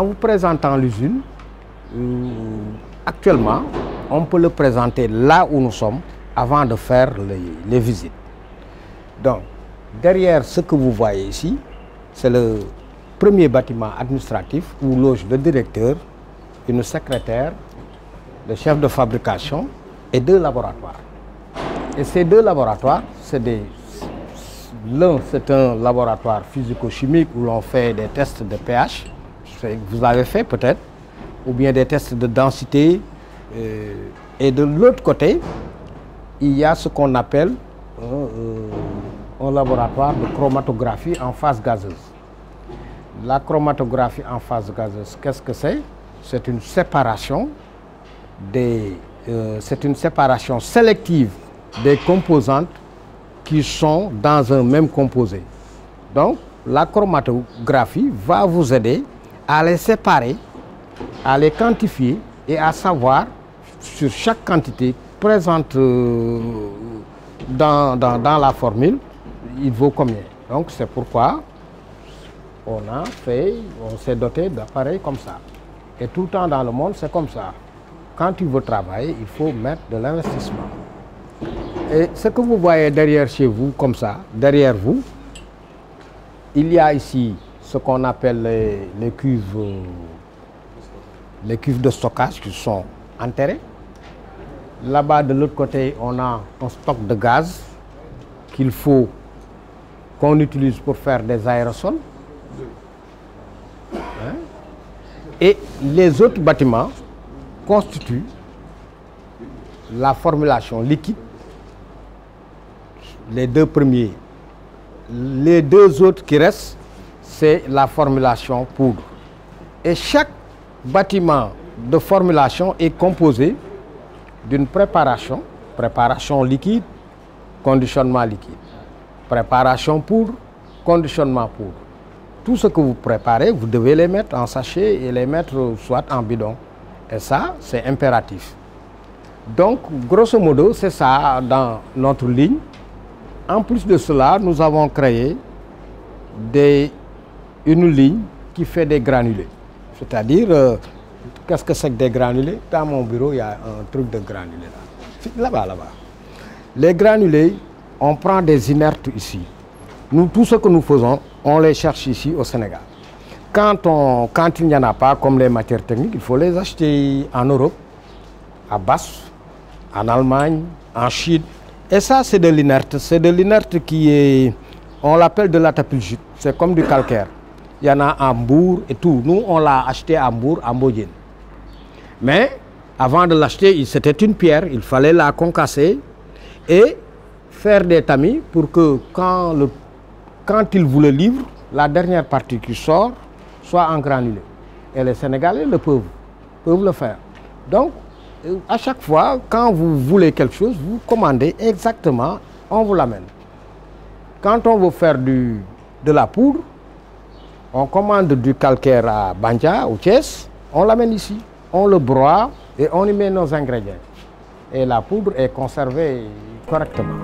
En vous présentant l'usine, actuellement, on peut le présenter là où nous sommes avant de faire les visites. Donc, derrière ce que vous voyez ici, c'est le premier bâtiment administratif où loge le directeur, une secrétaire, le chef de fabrication et 2 laboratoires. Et ces 2 laboratoires, l'un c'est un laboratoire physico-chimique où l'on fait des tests de pH, vous l'avez fait peut-être, ou bien des tests de densité. Et de l'autre côté, il y a ce qu'on appelle un laboratoire de chromatographie en phase gazeuse. La chromatographie en phase gazeuse, qu'est-ce que c'est? C'est une séparation sélective des composantes qui sont dans un même composé. Donc, la chromatographie va vous aider à les séparer, à les quantifier et à savoir sur chaque quantité présente dans la formule, il vaut combien. Donc, c'est pourquoi on s'est doté d'appareils comme ça. Et tout le temps dans le monde, c'est comme ça. Quand tu veux travailler, il faut mettre de l'investissement. Et ce que vous voyez derrière chez vous, comme ça, derrière vous, il y a ici ce qu'on appelle les cuves de stockage qui sont enterrées. Là-bas, de l'autre côté, on a un stock de gaz qu'on utilise pour faire des aérosols. Et les autres bâtiments constituent la formulation liquide, les 2 premiers. Les 2 autres qui restent, c'est la formulation poudre. Et chaque bâtiment de formulation est composé d'une préparation liquide, conditionnement liquide, préparation poudre, conditionnement poudre. Tout ce que vous préparez, vous devez les mettre en sachet et les mettre soit en bidon. Et ça, c'est impératif. Donc, grosso modo, c'est ça dans notre ligne. En plus de cela, nous avons créé une ligne qui fait des granulés. C'est-à-dire, qu'est-ce que c'est que des granulés? Dans mon bureau, il y a un truc de granulés là. Là-bas. Les granulés, on prend des inertes ici. Nous, tout ce que nous faisons, on les cherche ici au Sénégal. Quand il n'y en a pas, comme les matières techniques, il faut les acheter en Europe, à Basse, en Allemagne, en Chine. Et ça, c'est de l'inerte. C'est de l'inerte on l'appelle de la tapulgite. C'est comme du calcaire. Il y en a à Hambourg et tout. Nous, on l'a acheté à Hambourg, en Mbodiène. Mais avant de l'acheter, c'était une pierre. Il fallait la concasser et faire des tamis pour que quand il vous le livre, la dernière partie qui sort soit en granulé. Et les Sénégalais peuvent le faire. Donc, à chaque fois, quand vous voulez quelque chose, vous commandez exactement, on vous l'amène. Quand on veut faire de la poudre, on commande du calcaire à Bandia, au Thiès, on l'amène ici. On le broie et on y met nos ingrédients. Et la poudre est conservée correctement.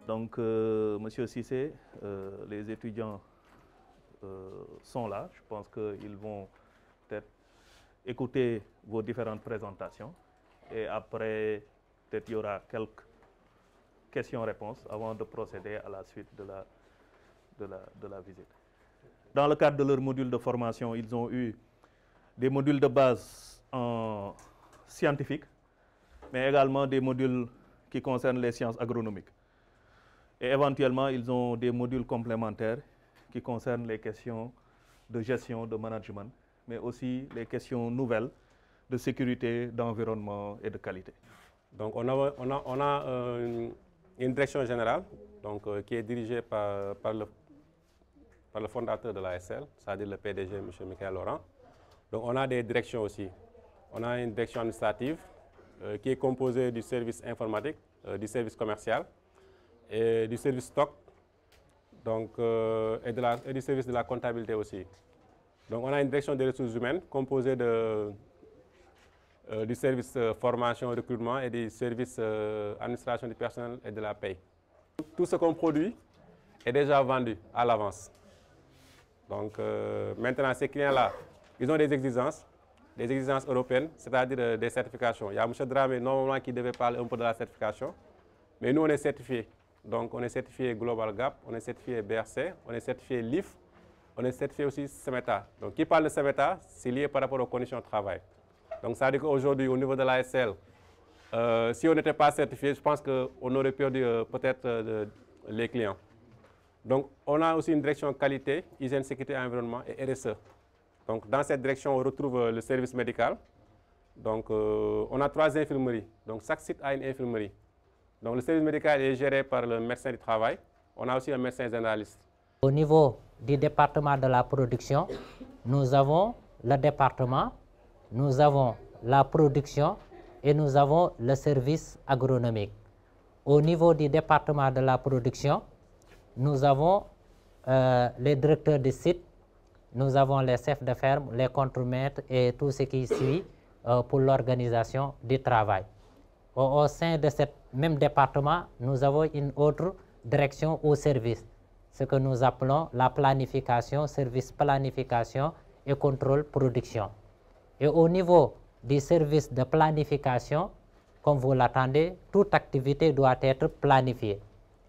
Donc, Monsieur Cissé, les étudiants sont là. Je pense qu'ils vont peut-être écouter vos différentes présentations. Et après, peut-être il y aura quelques questions-réponses avant de procéder à la suite de la visite. Dans le cadre de leur module de formation, ils ont eu des modules de base en scientifique, mais également des modules qui concernent les sciences agronomiques. Et éventuellement, ils ont des modules complémentaires qui concernent les questions de gestion, de management, mais aussi les questions nouvelles de sécurité, d'environnement et de qualité. Donc on a une direction générale donc, qui est dirigée par le fondateur de l'ASL, c'est-à-dire le PDG, M. Michael Laurent. Donc on a des directions aussi. On a une direction administrative qui est composée du service informatique, du service commercial, et du service stock donc, et du service de la comptabilité aussi. Donc on a une direction des ressources humaines composée du service formation, recrutement et du service administration du personnel et de la paie. Tout ce qu'on produit est déjà vendu à l'avance. Donc maintenant ces clients-là, ils ont des exigences européennes, c'est-à-dire des certifications. Il y a M. Dramé normalement qui devait parler un peu de la certification, mais nous on est certifiés. Donc, on est certifié Global Gap, on est certifié BRC, on est certifié LIF, on est certifié aussi SEMETA. Donc, qui parle de SEMETA, c'est lié par rapport aux conditions de travail. Donc, ça veut dire qu'aujourd'hui, au niveau de l'ASL, si on n'était pas certifié, je pense qu'on aurait perdu peut-être les clients. Donc, on a aussi une direction qualité, hygiène, sécurité, environnement et RSE. Donc, dans cette direction, on retrouve le service médical. Donc, on a 3 infirmeries. Donc, chaque site a une infirmerie. Donc, le service médical est géré par le médecin du travail. On a aussi un médecin généraliste. Au niveau du département de la production, nous avons le département, nous avons la production et nous avons le service agronomique. Au niveau du département de la production, nous avons les directeurs de site, nous avons les chefs de ferme, les contremaîtres et tout ce qui suit pour l'organisation du travail. Au sein de ce même département, nous avons une autre direction au service, ce que nous appelons la planification, service planification et contrôle production. Et au niveau du service de planification, comme vous l'attendez, toute activité doit être planifiée.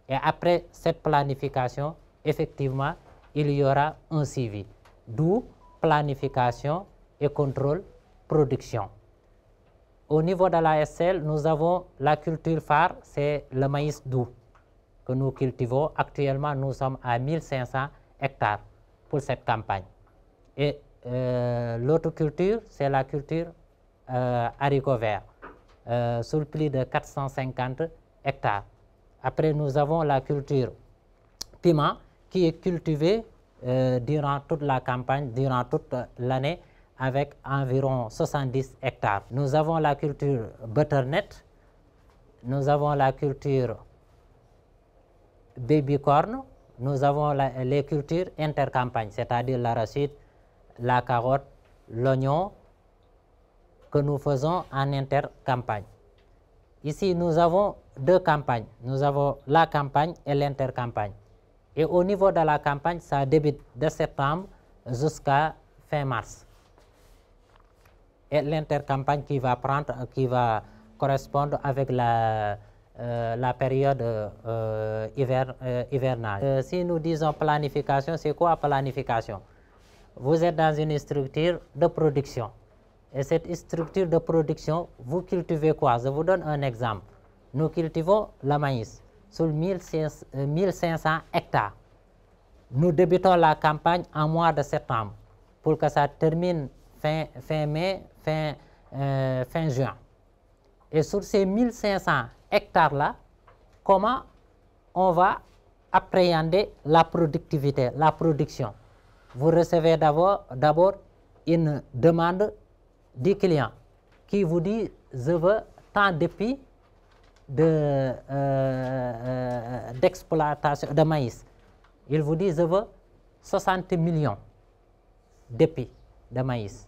Et après cette planification, effectivement, il y aura un suivi, d'où planification et contrôle production. Au niveau de la SL, nous avons la culture phare, c'est le maïs doux que nous cultivons. Actuellement, nous sommes à 1500 hectares pour cette campagne. Et l'autre culture, c'est la culture haricots verts, sur plus de 450 hectares. Après, nous avons la culture piment qui est cultivée durant toute la campagne, durant toute l'année, avec environ 70 hectares. Nous avons la culture butternut, nous avons la culture baby corn, nous avons les cultures intercampagnes, c'est-à-dire l'arachide, la carotte, l'oignon, que nous faisons en intercampagne. Ici, nous avons 2 campagnes. Nous avons la campagne et l'intercampagne. Et au niveau de la campagne, ça débute de septembre jusqu'à fin mars. Et l'intercampagne qui va correspondre avec la période hivernale. Si nous disons planification, c'est quoi planification? Vous êtes dans une structure de production. Et cette structure de production, vous cultivez quoi? Je vous donne un exemple. Nous cultivons le maïs sur 1500 hectares. Nous débutons la campagne en mois de septembre pour que ça termine fin mai, fin juin. Et sur ces 1500 hectares-là, comment on va appréhender la productivité, la production? Vous recevez d'abord une demande du client qui vous dit « je veux tant d'épis d'exploitation de maïs ». Il vous dit « je veux 60 millions d'épis de maïs ».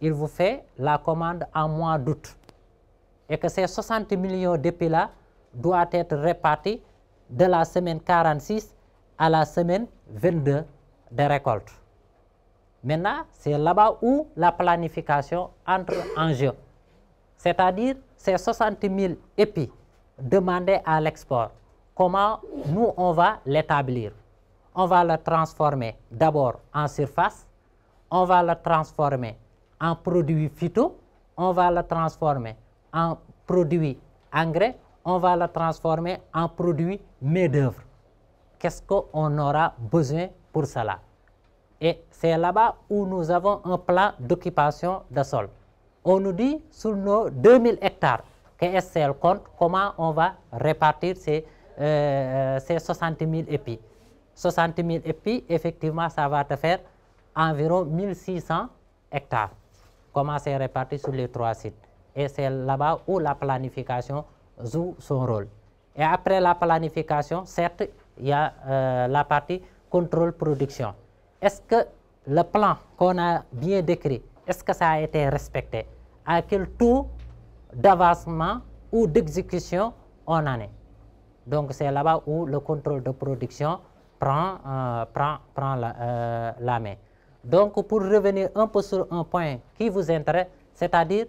Il vous fait la commande en mois d'août. Et que ces 60 millions d'épis-là doivent être répartis de la semaine 46 à la semaine 22 de récolte. Maintenant, c'est là-bas où la planification entre en jeu. C'est-à-dire, ces 60 000 épis demandés à l'export, comment nous, on va l'établir? On va le transformer d'abord en surface, on va le transformer en produits phyto, on va le transformer en produits engrais, on va le transformer en produits main-d'œuvre. Qu'est-ce qu'on aura besoin pour cela? Et c'est là-bas où nous avons un plan d'occupation de sol. On nous dit sur nos 2000 hectares que SCL compte comment on va répartir ces 60 000 épis. 60 000 épis, effectivement, ça va te faire environ 1600 hectares. Comment c'est réparti sur les 3 sites. Et c'est là-bas où la planification joue son rôle. Et après la planification, certes, il y a la partie contrôle production. Est-ce que le plan qu'on a bien décrit, est-ce que ça a été respecté? À quel taux d'avancement ou d'exécution on en est? Donc c'est là-bas où le contrôle de production prend la main. Donc pour revenir un peu sur un point qui vous intéresse, c'est-à-dire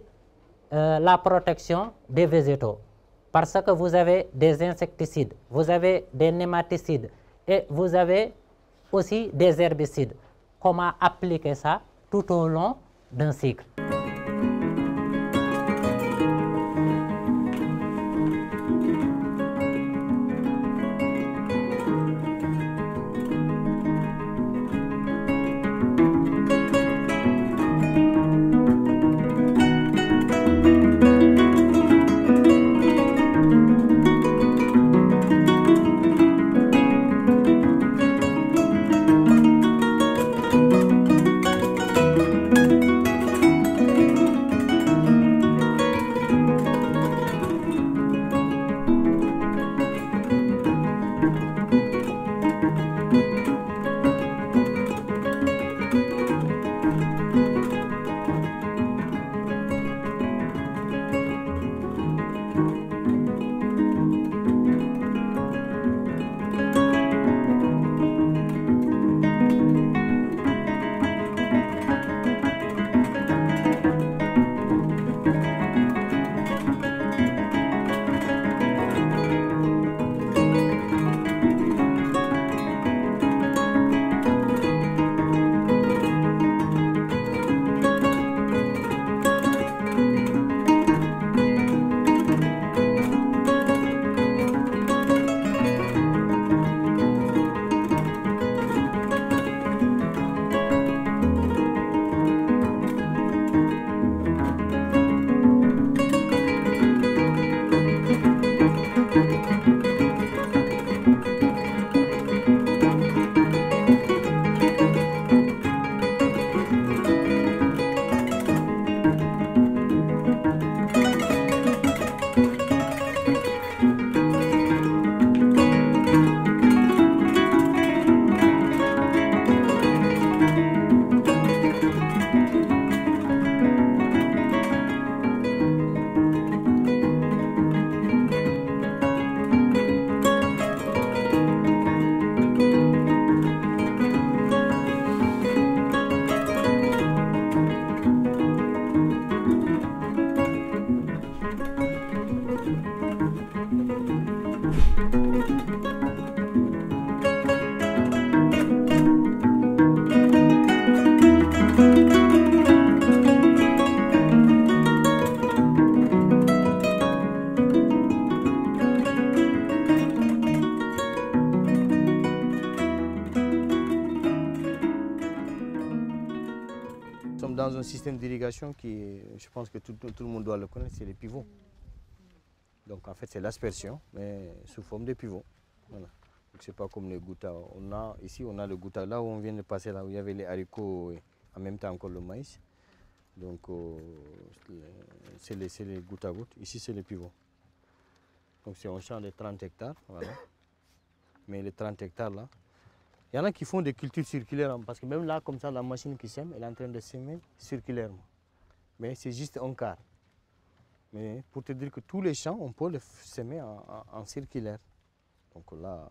la protection des végétaux. Parce que vous avez des insecticides, vous avez des nématicides et vous avez aussi des herbicides. Comment appliquer ça tout au long d'un cycle? dans un système d'irrigation qui, je pense que tout le monde doit le connaître, c'est les pivots. Donc en fait, c'est l'aspersion, mais sous forme de pivots. Voilà. Donc c'est pas comme les gouttes. Ici, on a le goutte là où on vient de passer, là où il y avait les haricots et en même temps encore le maïs. Donc c'est les gouttes à gouttes. Ici, c'est les pivots. Donc c'est un champ de 30 hectares. Voilà. Mais les 30 hectares là, il y en a qui font des cultures circulaires, parce que même là, comme ça, la machine qui sème, elle est en train de s'aimer circulairement. Mais c'est juste un quart. Mais pour te dire que tous les champs, on peut les semer en circulaire. Donc là,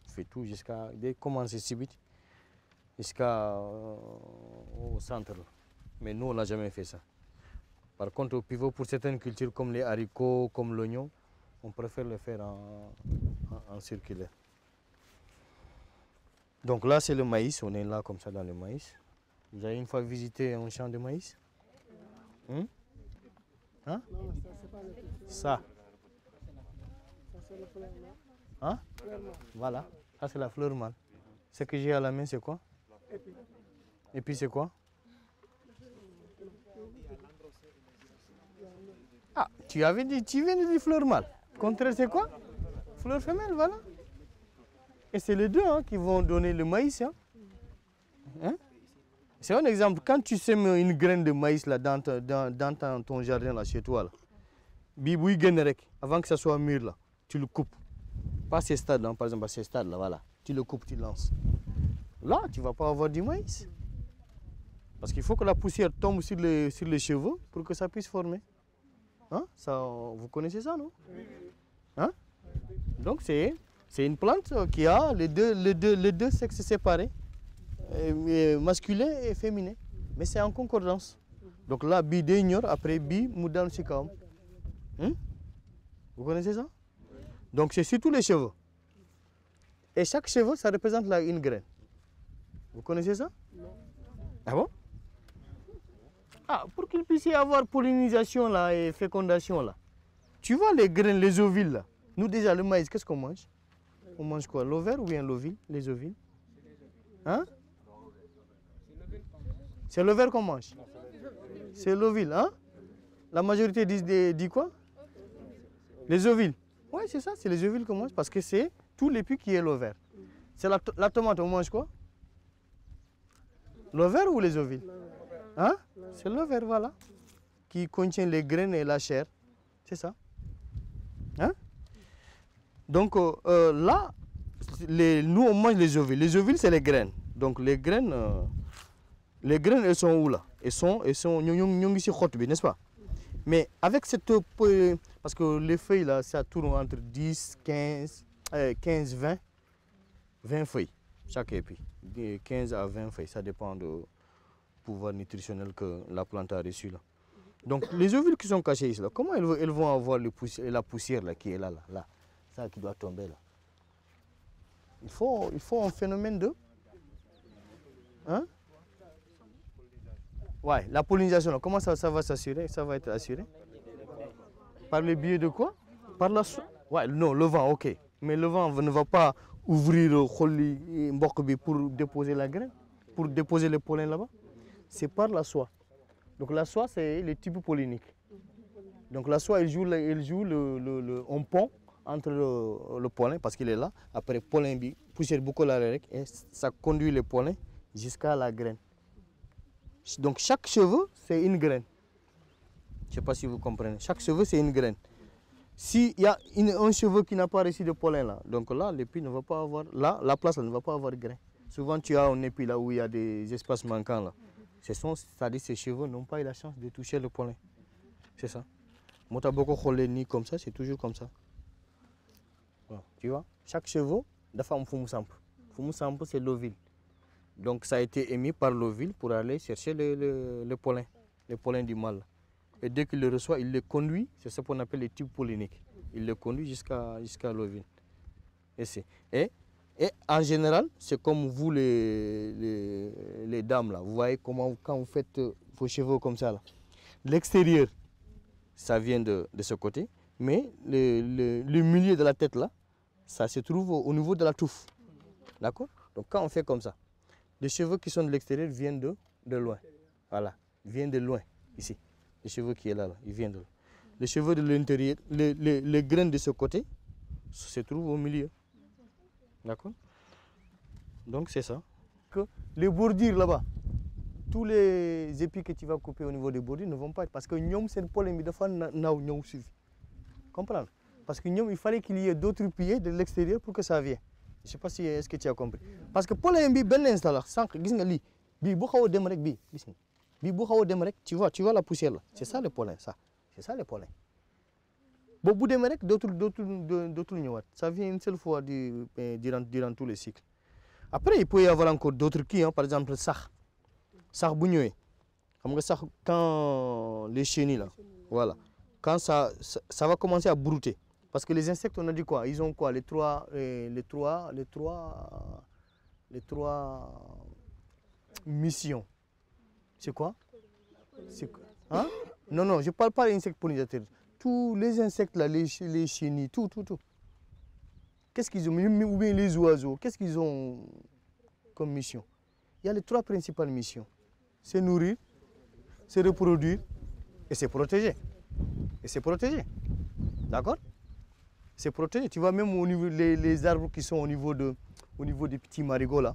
on fait tout jusqu'à, dès qu'on commence ici, jusqu'au centre. Mais nous, on n'a jamais fait ça. Par contre, au pivot, pour certaines cultures comme les haricots, comme l'oignon, on préfère le faire en circulaire. Donc là, c'est le maïs. On est là comme ça dans le maïs. Vous avez une fois visité un champ de maïs? Hein? Ça. Hein? Voilà. Ça, c'est la fleur mâle. Ce que j'ai à la main, c'est quoi? Et puis, c'est quoi? Ah, tu viens de dire fleur mâle. Le contraire, c'est quoi? Fleur femelle, voilà. Et c'est les deux qui vont donner le maïs. Hein? C'est un exemple. Quand tu sèmes une graine de maïs là, dans ton jardin là, chez toi, là, avant que ça soit mûr, là, tu le coupes. Pas ces stades, par exemple, à ces stades là, voilà. Tu le coupes, tu lances. Là, tu ne vas pas avoir du maïs. Parce qu'il faut que la poussière tombe sur les cheveux pour que ça puisse former. Hein? Ça, vous connaissez ça, non? Hein? Donc c'est une plante qui a les deux sexes séparés, masculin et féminin. Mais c'est en concordance. Donc là, bi d'ignore, après bi moudan sikam. Vous connaissez ça? Donc c'est sur tous les cheveux. Et chaque cheveu, ça représente là une graine. Vous connaissez ça? Non. Ah bon? Ah, pour qu'il puisse y avoir pollinisation là et fécondation là. Tu vois les graines, les ovules là. Nous déjà, le maïs, qu'est-ce qu'on mange? On mange quoi? L'ovaire ou bien l'ovule? Les ovules? Hein? C'est l'ovaire qu'on mange? C'est l'ovule, hein? La majorité dit quoi? Les ovules. Oui, c'est ça, c'est les ovules qu'on mange parce que c'est tout l'épi qui est l'ovaire. C'est la tomate, on mange quoi? L'ovaire ou les ovules? Hein? C'est l'ovaire, voilà. Qui contient les graines et la chair. C'est ça. Hein? Donc là, nous on mange les ovules. Les ovules, c'est les graines. Donc les graines, elles sont où là? Elles sont n'est-ce pas? Mais avec cette... Parce que les feuilles là, ça tourne entre 10, 15, 20 feuilles. Chaque épi. 15 à 20 feuilles. Ça dépend du pouvoir nutritionnel que la plante a reçu là. Donc les ovules qui sont cachées ici, là, comment elles vont avoir la poussière là, qui est là, ça qui doit tomber là. Il faut un phénomène de... Hein? Ouais, la pollinisation, là, comment ça va s'assurer? Ça va être assuré? Par le biais de quoi? Par la soie? Ouais, non, le vent, ok. Mais le vent ne va pas ouvrir pour déposer la graine, pour déposer le pollen là-bas. C'est par la soie. Donc la soie, c'est le type pollinique. Donc la soie, elle joue un pont entre le pollen, parce qu'il est là. Après, pollen, poussière beaucoup et ça conduit le pollen jusqu'à la graine. Donc chaque cheveu, c'est une graine. Je ne sais pas si vous comprenez. Chaque cheveu, c'est une graine. S'il y a un cheveu qui n'a pas reçu de pollen là, donc là, l'épi ne va pas avoir, là, la place là, ne va pas avoir de grain. Souvent, tu as un épi là où il y a des espaces manquants là. C'est-à-dire que ces cheveux n'ont pas eu la chance de toucher le pollen. C'est ça. Moi, tu as beaucoup de ni comme ça, c'est toujours comme ça. Bon, tu vois, chaque cheveu, la femme fumu sample. Fumu sample, c'est l'ovule. Donc, ça a été émis par l'ovule pour aller chercher le pollen du mâle. Et dès qu'il le reçoit, il le conduit, c'est ce qu'on appelle les tubes polliniques. Il le conduit jusqu'à l'ovule. Et en général, c'est comme vous les dames là. Vous voyez comment quand vous faites vos cheveux comme ça là. L'extérieur, ça vient de ce côté, mais le milieu de la tête là, ça se trouve au niveau de la touffe. D'accord? Donc quand on fait comme ça, les cheveux qui sont de l'extérieur viennent de loin. Voilà. vient de loin, ici. Le cheveu qui est là, il vient de là. Le cheveu de l'intérieur, les graines de ce côté se trouvent au milieu. D'accord? Donc c'est ça. Que les bordures là-bas, tous les épis que tu vas couper au niveau des bordures ne vont pas être. Parce que nous, c'est le pollen de fan suivi. Comprendre? Parce que nous, il fallait qu'il y ait d'autres pieds de l'extérieur pour que ça vienne. Je ne sais pas si est-ce que tu as compris. Parce que pollen bi ben installation, sans que tu vois la poussière là. C'est ça le pollen, ça. C'est ça le pollen. D'autres ça vient une seule fois durant tous les cycles. Après, il peut y avoir encore d'autres qui, hein, par exemple, ça. Ça quand les chenilles là, voilà. Quand ça va commencer à brouter. Parce que les insectes, on a dit quoi? Ils ont quoi? Les trois missions. C'est quoi? Hein? Non, je ne parle pas des insectes pollinisateurs. Tous les insectes là, les chenilles, tout. Qu'est-ce qu'ils ont? Ou bien les oiseaux, qu'est-ce qu'ils ont comme mission? Il y a les trois principales missions. C'est nourrir, c'est reproduire et c'est protéger. D'accord? C'est protégé. Tu vois, même au niveau les arbres qui sont au niveau des petits marigots là,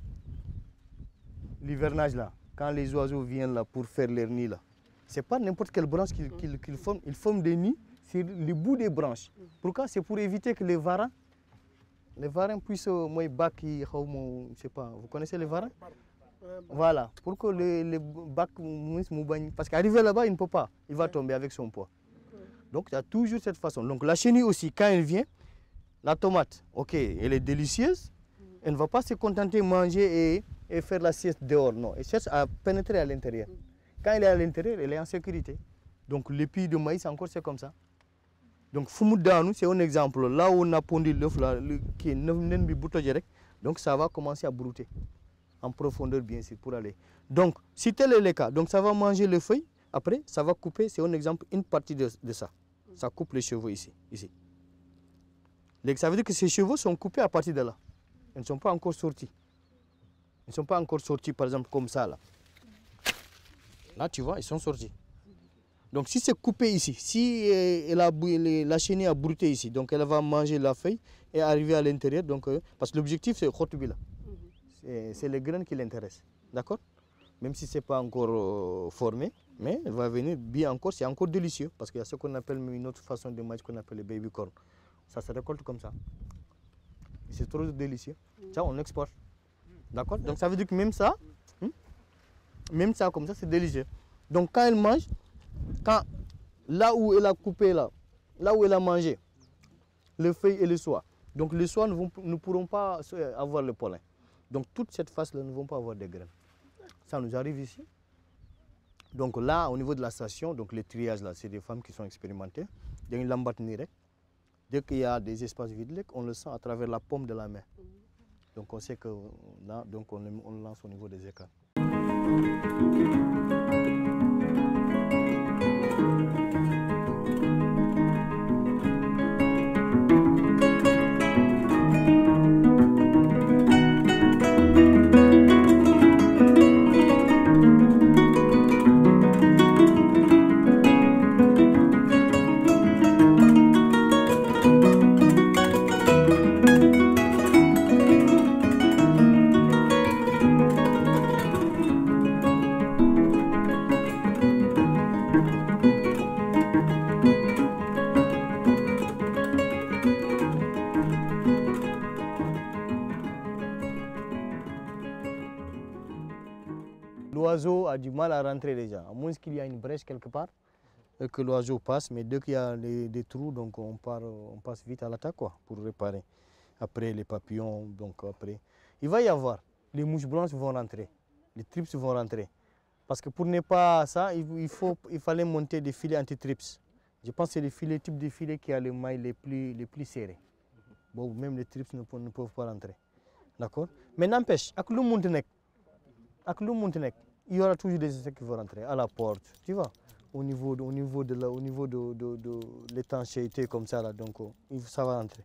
l'hivernage là, quand les oiseaux viennent là pour faire leur nid là, c'est pas n'importe quelle branche qu'ils forment. Ils forment des nids sur le bout des branches. Pourquoi? C'est pour éviter que les varans puissent, je sais pas, vous connaissez les varans? Voilà, pour que les bacs, parce qu'arriver là-bas, il ne peut pas, il va tomber avec son poids. Donc il y a toujours cette façon. Donc la chenille aussi, quand elle vient, la tomate, ok, elle est délicieuse, elle ne va pas se contenter de manger et faire la sieste dehors, non, elle cherche à pénétrer à l'intérieur. Quand elle est à l'intérieur, elle est en sécurité. Donc l'épi de maïs, encore c'est comme ça. Donc Fumudanu, c'est un exemple. Là où on a pondu l'œuf, qui est donc ça va commencer à brouter. En profondeur, bien sûr, pour aller. Donc, si tel est le cas, donc ça va manger les feuilles. Après, ça va couper, c'est un exemple, une partie de ça. Ça coupe les cheveux ici. Ça veut dire que ces cheveux sont coupés à partir de là. Ils ne sont pas encore sortis. Ils ne sont pas encore sortis, par exemple, comme ça. Là, tu vois, ils sont sortis. Donc, si c'est coupé ici, si la chenille a brouté ici, donc elle va manger la feuille et arriver à l'intérieur. Parce que l'objectif, c'est Khotubila. C'est les graines qui l'intéressent. D'accord? Même si ce n'est pas encore formé, mais elle va venir bien encore, c'est encore délicieux. Parce qu'il y a ce qu'on appelle une autre façon de maïs qu'on appelle le baby corn. Ça se récolte comme ça. C'est trop délicieux. Ça, on l'exporte. D'accord? Donc ça veut dire que même ça comme ça, c'est délicieux. Donc quand elle mange, là où elle a coupé, là où elle a mangé, les feuilles et les soies, donc les soies ne pourront pas avoir le pollen. Donc toute cette face-là ne vont pas avoir des graines. Ça nous arrive ici. Donc là, au niveau de la station, donc les triages là, c'est des femmes qui sont expérimentées. Il y a une lambatte nirek. Dès qu'il y a des espaces vides, on le sent à travers la paume de la main. Donc on sait que là, donc on lance au niveau des écarts. L'oiseau a du mal à rentrer déjà, à moins qu'il y ait une brèche quelque part et que l'oiseau passe, mais dès qu'il y a des trous, donc on passe vite à l'attaque pour réparer. Après les papillons, donc après, il va y avoir, les mouches blanches vont rentrer, les trips vont rentrer. Parce que pour ne pas ça, il fallait monter des filets anti-trips. Je pense que c'est les types de filets qui ont les mailles les plus serrées. Bon, même les trips ne peuvent pas rentrer. D'accord? Mais n'empêche, avec le Montenegro, il y aura toujours des insectes qui vont rentrer à la porte, tu vois, au niveau de l'étanchéité comme ça, là, donc ça va rentrer.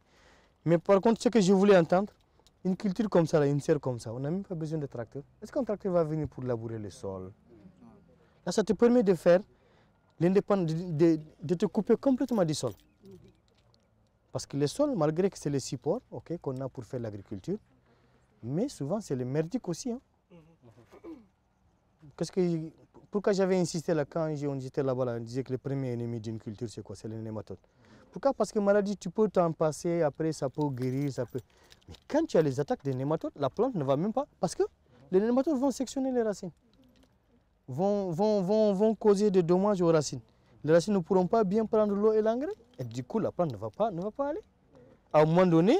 Mais par contre, ce que je voulais entendre, une culture comme ça, là, une serre comme ça, on n'a même pas besoin de tracteur. Est-ce qu'un tracteur va venir pour labourer le sol? Là, ça te permet de faire l'indépendance, de te couper complètement du sol. Parce que les sols, malgré que c'est le support qu'on a pour faire l'agriculture, mais souvent c'est le merdique aussi. Hein. Pourquoi j'avais insisté là quand on était là-bas, on disait que le premier ennemi d'une culture c'est quoi? C'est les nématodes. Pourquoi? Parce que maladie, tu peux t'en passer, après ça peut guérir, ça peut... Mais quand tu as les attaques des nématodes, la plante ne va même pas, parce que les nématodes vont sectionner les racines, vont causer des dommages aux racines. Les racines ne pourront pas bien prendre l'eau et l'engrais, et du coup la plante ne va pas aller. À un moment donné,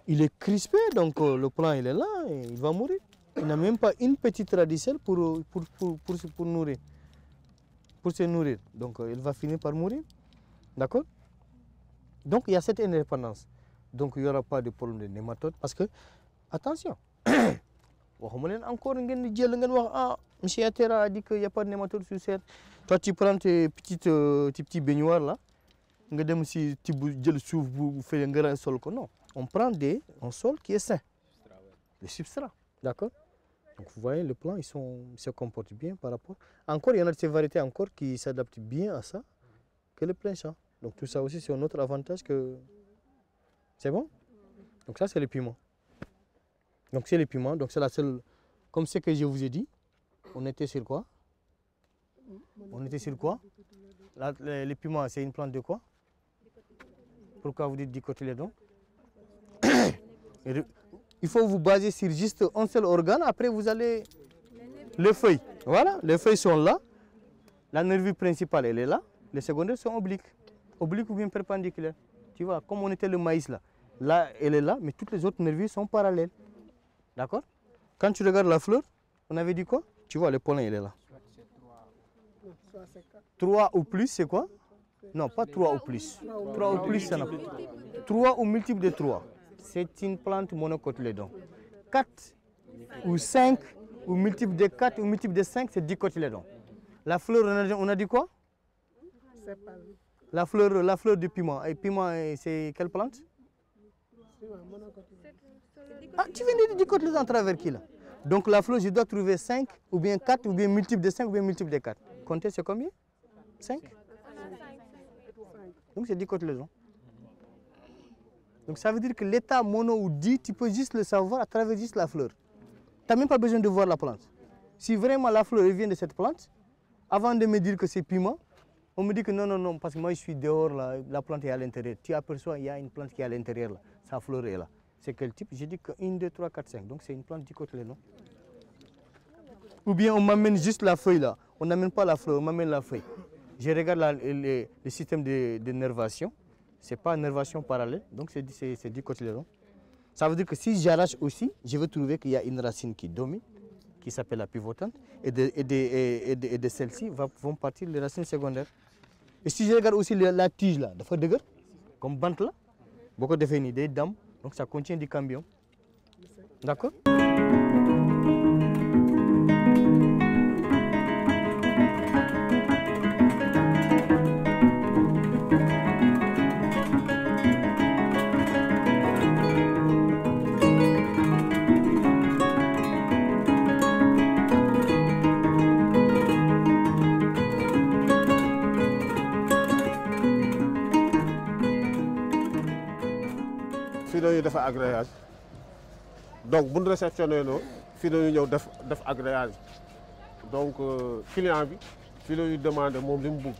il est crispé, donc le plant il est là, et il va mourir. Il n'a même pas une petite radicelle pour nourrir, pour se nourrir. Donc il va finir par mourir. D'accord? Donc il y a cette indépendance. Donc il n'y aura pas de problème de nématodes parce que, attention, encore monsieur Atera a dit qu'il n'y a pas de nématodes sur serre. Toi tu prends tes petits baignoires là, tu fais un grand sol. Non, on prend un sol qui est sain, le substrat. D'accord? Donc vous voyez, le plant, ils se comportent bien par rapport. Encore, il y en a de ces variétés encore qui s'adaptent bien à ça que le plein champ. Donc tout ça aussi, c'est un autre avantage que... C'est bon? Donc ça, c'est le piment. Donc c'est le piment, donc c'est la seule... Comme ce que je vous ai dit, on était sur quoi? On était sur quoi? Là, le piment, c'est une plante de quoi? Pourquoi vous dites dicotylédon? Il faut vous baser sur juste un seul organe, après vous allez... Les feuilles, voilà, les feuilles sont là. La nervure principale, elle est là. Les secondaires sont obliques. Obliques ou bien perpendiculaires. Tu vois, comme on était le maïs là. Là, elle est là, mais toutes les autres nervures sont parallèles. D'accord? Quand tu regardes la fleur, on avait dit quoi? Tu vois, le pollen, il est là. 3 ou plus, c'est quoi? Non, pas 3 ou plus. 3 ou plus, ça n'a pas. 3 ou multiple de 3. C'est une plante monocotylédon. 4 ou 5 ou multiple de 4 ou multiple de 5, c'est dicotylédon. La fleur, on a dit quoi? La fleur du piment. Et piment, c'est quelle plante? Ah, tu viens de dire dicotylédon à travers qui là? Donc la fleur, je dois trouver 5 ou bien 4 ou bien multiple de 5 ou bien multiple de 4. Comptez, c'est combien? 5? Donc c'est dicotylédon. Donc ça veut dire que l'état mono ou di, tu peux juste le savoir à travers juste la fleur. Tu n'as même pas besoin de voir la plante. Si vraiment la fleur vient de cette plante, avant de me dire que c'est piment, on me dit que non, parce que moi je suis dehors, là, la plante est à l'intérieur. Tu aperçois, il y a une plante qui est à l'intérieur, là. Sa fleur est là. C'est quel type? J'ai dit que 1, 2, 3, 4, 5. Donc c'est une plante dicotylédon. Ou bien on m'amène juste la feuille là. On n'amène pas la fleur, on m'amène la feuille. Je regarde le système de nervation. Ce n'est pas une nervation parallèle, donc c'est dicotylédon. Ça veut dire que si j'arrache aussi, je vais trouver qu'il y a une racine qui domine, qui s'appelle la pivotante, et de celle-ci vont partir les racines secondaires. Et si je regarde aussi la tige là, comme bant là, beaucoup de fénis, des dames, donc ça contient du cambium. D'accord? Fii def agréage donc bu ñu réceptionné loo fii dañuy ñëw def agréage donc client bi fii la ñuy demandé moom li mu bëgg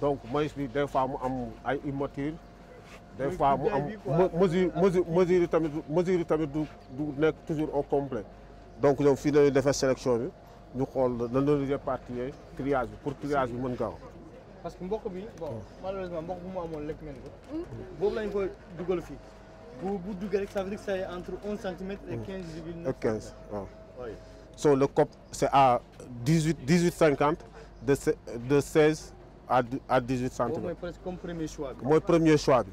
donc maïs bi des fois mu am ay immature des fois mu am mesure yi tamit du nekk toujours au complet donc ñoom fii la ñuy defee sélection bi ñu xool nan la ñuy répartir triage bi pour triage bi mën gaaw. Parce que mbokk bi bon malheureusement mbokk bu mu amoon lekk ngeen ko boobu lañ ko dugal fii bu duggee rek ça veut dire que c'est entre 11 cm et 15,9 15 waaw. So le COP c'est à 18,50 de 16 à 18 cm. Boobu mooy presque comme premier choix bi. Mooy premier choix bi.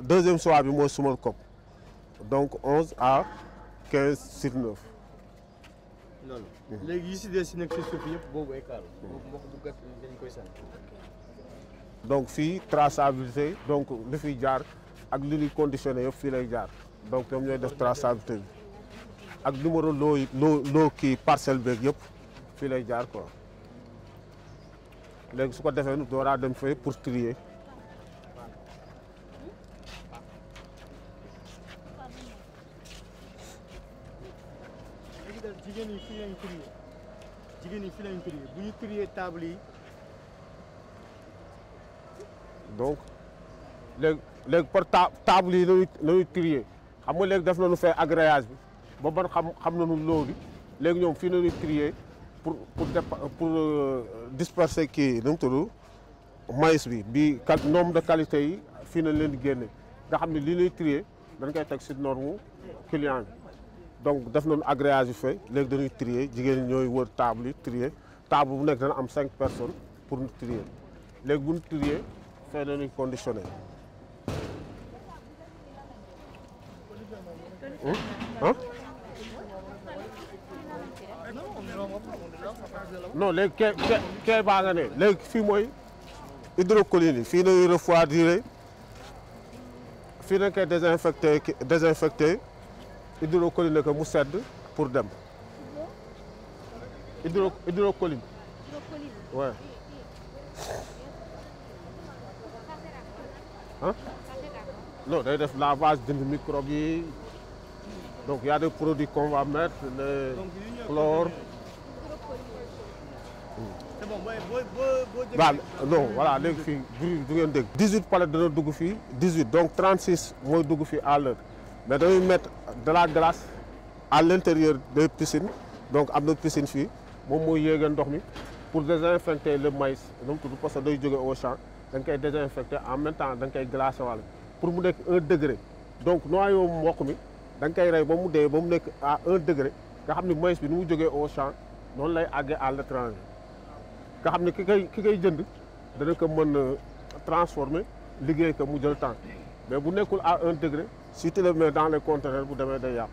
Deuxième choix bi mooy small COP donc 11 à 15 sur 9. loolu léegi yi si des si nekk si suuf yëpp boobu écart la boobu mbokk bu gàtt dañ koy sànni. Donc fii traçabilité donc li fiy jaar ak li ñuy conditionné yëpp fii lay jaar donc ñoom ñooy def traçabilité bi ak numéro loo kii parcelle beeg yëpp fii lay jaar quoi. léegi su ko defee nu dooraa dem fee pour trier. jigéen ñi fii lañ trier jigéen ñi fii lañ trier bu ñu trier table yi. donc léegi par table yi lañuy trier xam nga léegi def nañu fee agrégage bi ba ban xam nañu loo bi léegi ñoom fii nañuy trier pour disperser kii nu mu tudd maïs bi nombre de qualité yi fii nañ leen di génne nga xam ne lii lay trier dañ koy teg si norme client bi donc def nañu agrégage yi fee léegi dañuy trier jigéen ñi ñooy wër table yi trier table bu nekk dana am 5 personnes pour ñu trier léegi bu ñu trier fee nañuy conditionné non léegi kee baa nga ne léegi fii mooy hydrocoline yi fii nañuy refroidir fii nañ koy désinfecté hydrocoline que mu sedd pour dem hydrocoline ouais ah non day def lavage dindi microbe yi donc il y a des produits qu'on va mettre le chlore. c'est bon waaw non voilà léegi fii du ngeen dégg 18 palettes dana dugg fii 18 donc 36 mooy dugg fii à l'heure mais dañuy mettre de la glace à l'intérieur des piscines donc am na piscine fii moom mooy yéegal ndox mi pour désinfecter le maïs donc parce que day jóge au champ da nga koy désinfecter en même temps da nga koy glacer wàll pour mu nekk 1 degré donc noyau mboq mi da nga koy rey ba mu dee ba mu nekk à 1 degré nga xam ne maïs bi ni mu jógee au champ noonu lay àggee à l'étranger nga xam ne ki koy jënd dana ko mën a transformer liggéey ko mu jël temps mais bu nekkul à 1 degré si tu le mets dans les conteneurs bu demee day yàqu.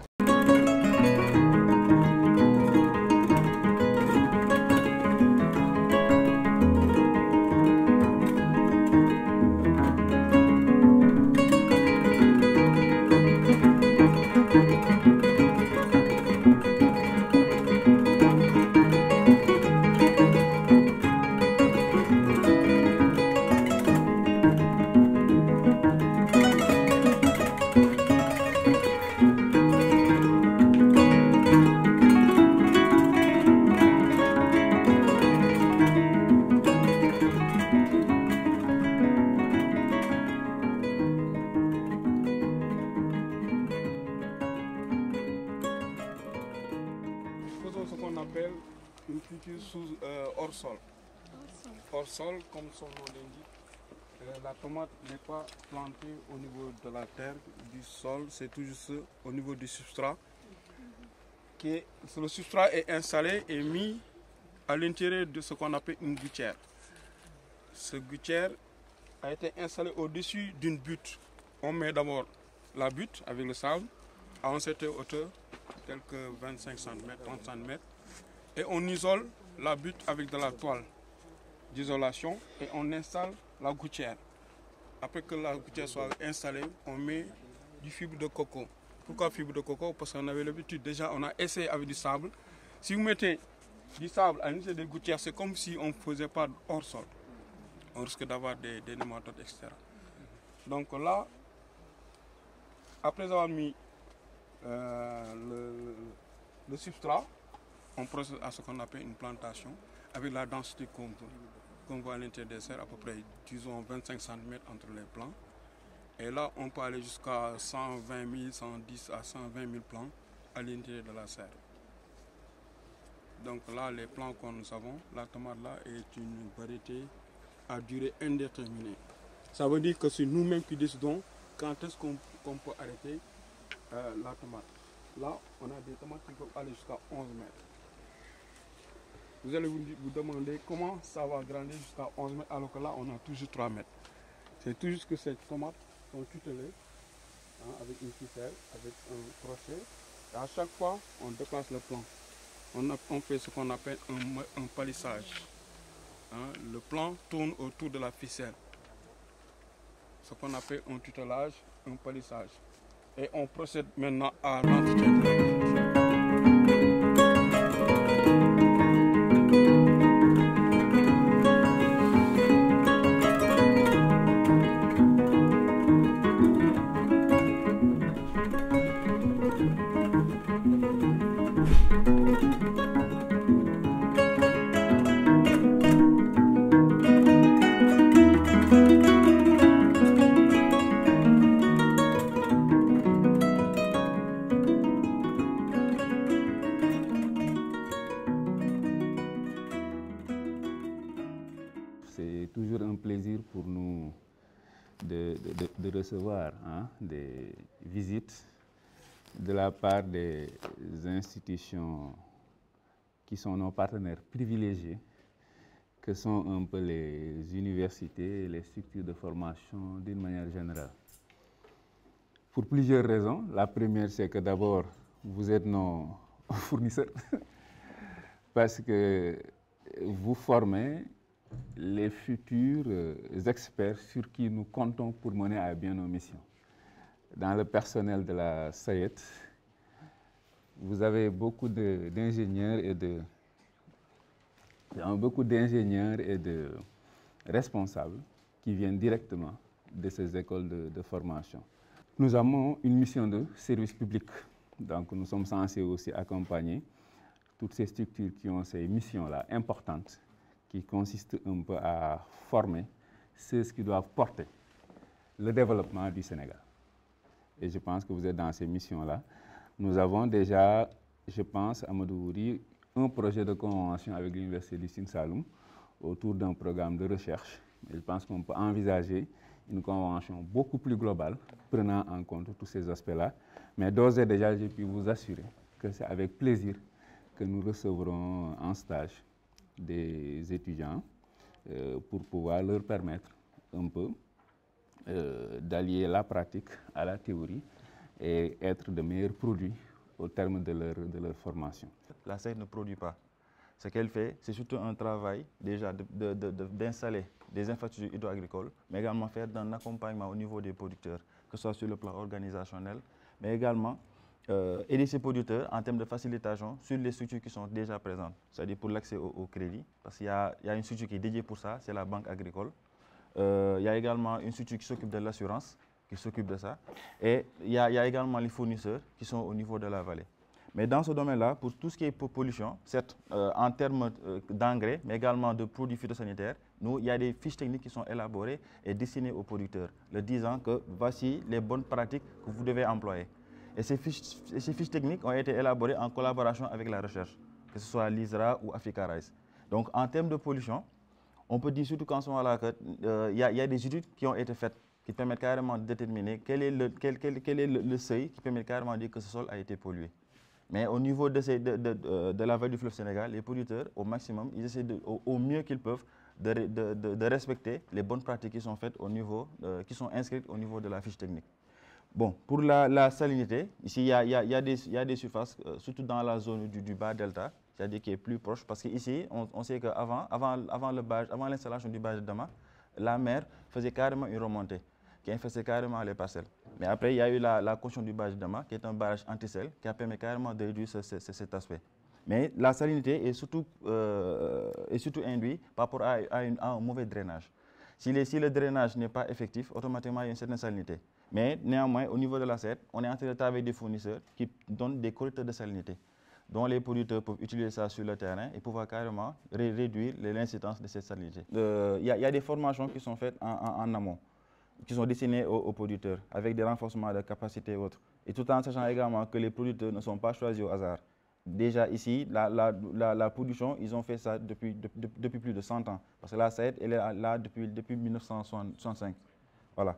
Hors sol, comme son nom l'indique, la tomate n'est pas plantée au niveau de la terre, du sol, c'est tout juste au niveau du substrat. Le substrat est installé et mis à l'intérieur de ce qu'on appelle une gouttière. Ce gouttière a été installé au-dessus d'une butte. On met d'abord la butte avec le sable à une certaine hauteur, telle que 25 cm, 30 cm, et on isole la butte avec de la toile d'isolation et on installe la gouttière. Après que la gouttière soit installée, on met du fibre de coco. Pourquoi fibre de coco? Parce qu'on avait l'habitude, déjà on a essayé avec du sable. Si vous mettez du sable à l'intérieur des gouttières, c'est comme si on ne faisait pas hors sol. On risque d'avoir des nématodes, etc. Donc là, après avoir mis le substrat, on procède à ce qu'on appelle une plantation avec la densité qu'on voit à l'intérieur des serres, à peu près, disons, 25 cm entre les plants. Et là, on peut aller jusqu'à 120 000, 110 à 120 000 plants à l'intérieur de la serre. Donc là, les plants que nous avons, la tomate là est une variété à durée indéterminée. Ça veut dire que c'est nous-mêmes qui décidons quand est-ce qu'on peut arrêter la tomate. Là, on a des tomates qui peuvent aller jusqu'à 11 mètres. Vous allez vous demander comment ça va grandir jusqu'à 11 mètres alors que là, on a toujours 3 mètres. C'est tout juste que ces tomates sont tutelées avec une ficelle, avec un crochet. Et à chaque fois, on déplace le plant. On fait ce qu'on appelle un palissage. Le plant tourne autour de la ficelle. Ce qu'on appelle un tutelage, un palissage. Et on procède maintenant à l'entretien de la culture. de recevoir des visites de la part des institutions qui sont nos partenaires privilégiés, que sont un peu les universités et les structures de formation d'une manière générale. Pour plusieurs raisons. La première, c'est que d'abord, vous êtes nos fournisseurs parce que vous formez les futurs experts sur qui nous comptons pour mener à bien nos missions. Dans le personnel de la SAED, vous avez beaucoup d'ingénieurs et de responsables qui viennent directement de ces écoles de formation. Nous avons une mission de service public, donc nous sommes censés aussi accompagner toutes ces structures qui ont ces missions-là importantes, qui consistent un peu à former ceux qui doivent porter le développement du Sénégal. Et je pense que vous êtes dans ces missions-là. Nous avons déjà, je pense, à Madouri, un projet de convention avec l'Université du Sine Saloum autour d'un programme de recherche. Et je pense qu'on peut envisager une convention beaucoup plus globale, prenant en compte tous ces aspects-là. Mais d'ores et déjà, je puis vous assurer que c'est avec plaisir que nous recevrons en stage des étudiants pour pouvoir leur permettre un peu d'allier la pratique à la théorie et être de meilleurs produits au terme de leur formation. La SAED ne produit pas. Ce qu'elle fait, c'est surtout un travail déjà d'installer des infrastructures hydro-agricoles, mais également faire un accompagnement au niveau des producteurs, que ce soit sur le plan organisationnel, mais également aider ces producteurs en termes de facilitation sur les structures qui sont déjà présentes, c'est-à-dire pour l'accès au crédit, parce qu'il y a une structure qui est dédiée pour ça, c'est la banque agricole. Il y a également une structure qui s'occupe de l'assurance, qui s'occupe de ça, et il y a également les fournisseurs qui sont au niveau de la vallée. Mais dans ce domaine-là, pour tout ce qui est pollution, certes en termes d'engrais, mais également de produits phytosanitaires, il y a des fiches techniques qui sont élaborées et destinées aux producteurs, leur disant que voici les bonnes pratiques que vous devez employer. Et ces fiches techniques ont été élaborées en collaboration avec la recherche, que ce soit l'ISRA ou Africa Rice. Donc en termes de pollution, on peut dire surtout qu'en ce moment-là, il y a des études qui ont été faites qui permettent carrément de déterminer quel est le seuil qui permet carrément de dire que ce sol a été pollué. Mais au niveau de la vallée du fleuve Sénégal, les producteurs, au maximum, ils essaient au mieux qu'ils peuvent de respecter les bonnes pratiques qui sont faites au niveau, qui sont inscrites au niveau de la fiche technique. Bon, pour la salinité, ici, il y a des surfaces, surtout dans la zone du bas delta, c'est-à-dire qui est plus proche, parce qu'ici, on sait qu'avant l'installation du barrage de Dama, la mer faisait carrément une remontée, qui infestait carrément les parcelles. Mais après, il y a eu la construction du barrage de Dama, qui est un barrage anti-sel, qui a permis carrément de réduire cet aspect. Mais la salinité est surtout induite par rapport à un mauvais drainage. Si le drainage n'est pas effectif, automatiquement, il y a une certaine salinité. Mais néanmoins, au niveau de la SAED, on est en train de travailler avec des fournisseurs qui donnent des correcteurs de salinité, dont les producteurs peuvent utiliser ça sur le terrain et pouvoir carrément réduire l'incidence de cette salinité. Il y a des formations qui sont faites en amont, qui sont destinées aux producteurs, avec des renforcements de capacité et autres. Et tout en sachant également que les producteurs ne sont pas choisis au hasard. Déjà ici, la production, ils ont fait ça depuis plus de 100 ans. Parce que la SAED, elle est là depuis 1965. Voilà.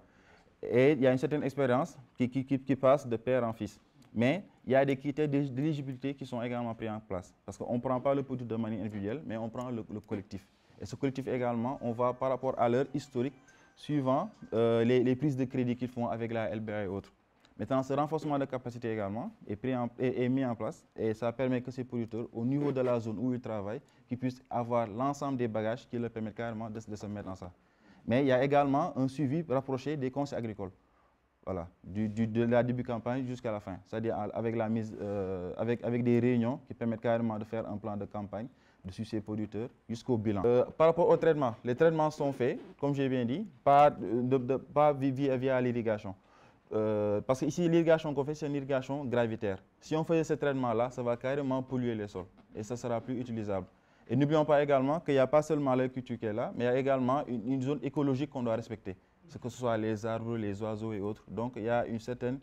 Et il y a une certaine expérience qui passe de père en fils. Mais il y a des critères d'éligibilité qui sont également pris en place. Parce qu'on ne prend pas le produit de manière individuelle, mais on prend le collectif. Et ce collectif également, on va par rapport à leur historique, suivant les prises de crédit qu'ils font avec la LBA et autres. Maintenant, ce renforcement de capacité également est mis en place et ça permet que ces producteurs, au niveau de la zone où ils travaillent, qu'ils puissent avoir l'ensemble des bagages qui leur permettent carrément de se mettre dans ça. Mais il y a également un suivi rapproché des conseils agricoles. Voilà, de la début campagne jusqu'à la fin. C'est-à-dire avec des réunions qui permettent carrément de faire un plan de campagne de suivre ces producteurs jusqu'au bilan. Par rapport au traitement, les traitements sont faits, comme j'ai bien dit, pas via l'irrigation. Parce que ici, l'irrigation qu'on fait, c'est une irrigation gravitaire. Si on faisait ce traitement-là, ça va carrément polluer les sols et ça ne sera plus utilisable. Et n'oublions pas également qu'il n'y a pas seulement l'agriculture qui est là, mais il y a également une zone écologique qu'on doit respecter. Que ce soit les arbres, les oiseaux et autres. Donc il y a une certaine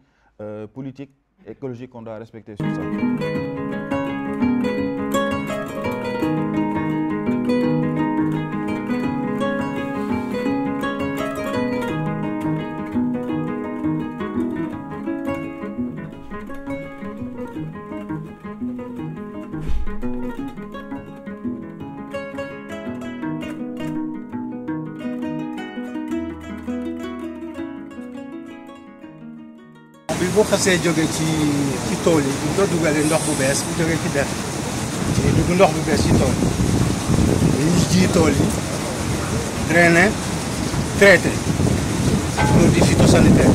politique écologique qu'on doit respecter sur ça. boo xasee jóge ci tool yi bu ko dugalee ndox bu bees bu jógee ci def ci dugg ndox bu bees ci tool yi ñu ji tool yi drainer traité produit phytosanitaire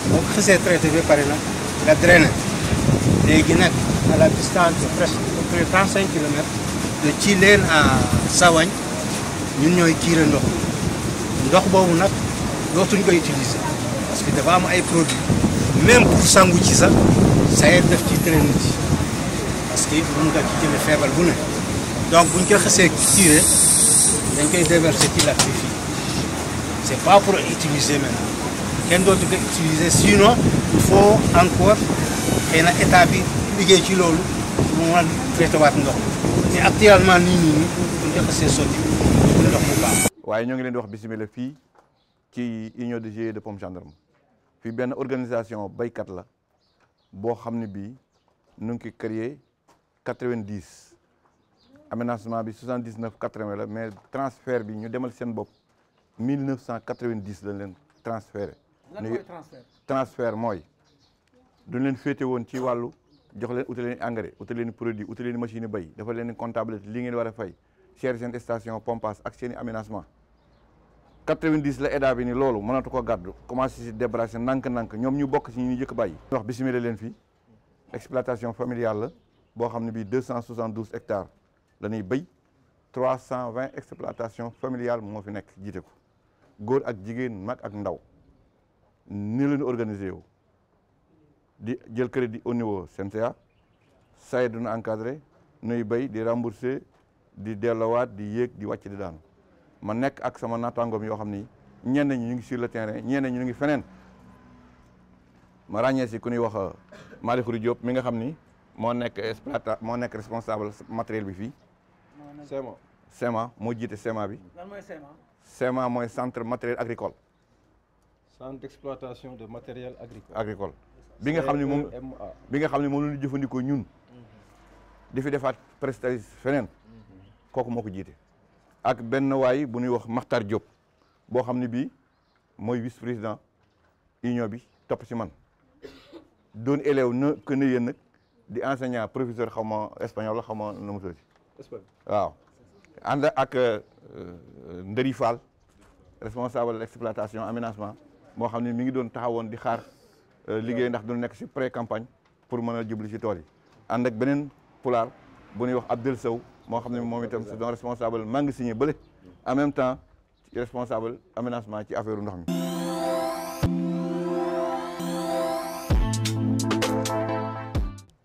boo ko xasee traité ba pare nag nga drainer léegi nag à la distance de presque à peu près 35 kilomètres de Thiléne à Sawagne ñun ñooy tiire ndox boobu nag dootuñ koy utiliser parce que dafa am ay produits même pour sangu ci sax saye def ci tere nit yi parce que mun nga ci jële feebar bu ne donc buñ ko xasee tiire dañ koy déverser ci lac bi fii c'est pas pour utiliser maintenant kenn dootu ko utiliser sinon il faut encore xëy na état bi liggéey ci loolu mu mën a traité waat ndox mais actuellement nii buñ ko xasee sotti ndox mu baax. waaye ñoo ngi leen di wax bismillah fii ci union de GIE de pompe gendarme fii benn organisation baykat la boo xam ne bii nu ngi ko créé 90 aménagement bi 79 80 la mais transfert bi ñu demal seen bopp 1990 lañ leen transféré. lan mooy transfert mooy duñ leen féete woon ci wàllu jox leen utal leen engrais utal leen produit utal leen machine bay dafa leen comptabilité li ngeen war a fay cher seen station pompage ak seen i aménagement 90 la état bi ni loolu mënatu ko gàddu commencé si débarrasser nank-nank ñoom ñu bokk si ñu jëkk bàyyi. wax bismillah leen fii exploitation familiale la boo xam ne bii 272 hectares la ñuy béy 320 exploitation familiale moo fi nekk jiite ko góor ak jigéen mag ak ndaw ni leen organisé yow di jël crédit au niveau CNCA SAED duna encadré nuy béy di remboursé di dellowaat di yéeg di wàcc di daanu ma nekk ak sama naataangoom yoo xam ni ñenn ñi ñu ngi sur le terrain ñenn ñi ñu ngi feneen ma ràññee si ku ñuy wax Malick Khoury Diop mi nga xam ni moo nekk responsable matériel bi fii. SEMA moo jiite SEMA bi. lan mooy SEMA. SEMA mooy centre matériel agricole. centre d'exploitation de matériel agricole. agricole bi nga xam ni moom la ñu jëfandikoo ñun. di fi defaat prestage feneen. kooku moo ko jiite. ak benn waay bu ñuy wax Makhtar Diop boo xam ne bii mooy vice président union bi topp ci man doon élève na que ne yéen nag di enseignant professeur xaw ma espagnol la xaw ma nu mu tuddati waaw ànd ak Ndëri Fall responsable exploitation aménagement moo xam ne mi ngi doon taxawoon di xaar liggéey ndax du nekk ci pré campagne pour mën a jublu ci tool yi ànd ak beneen pulaar bu ñuy wax Abdel Sow moo xam ne moom itam c'est un responsable maa ngi signé bële en même temps responsable aménagement ci affaire ndox mi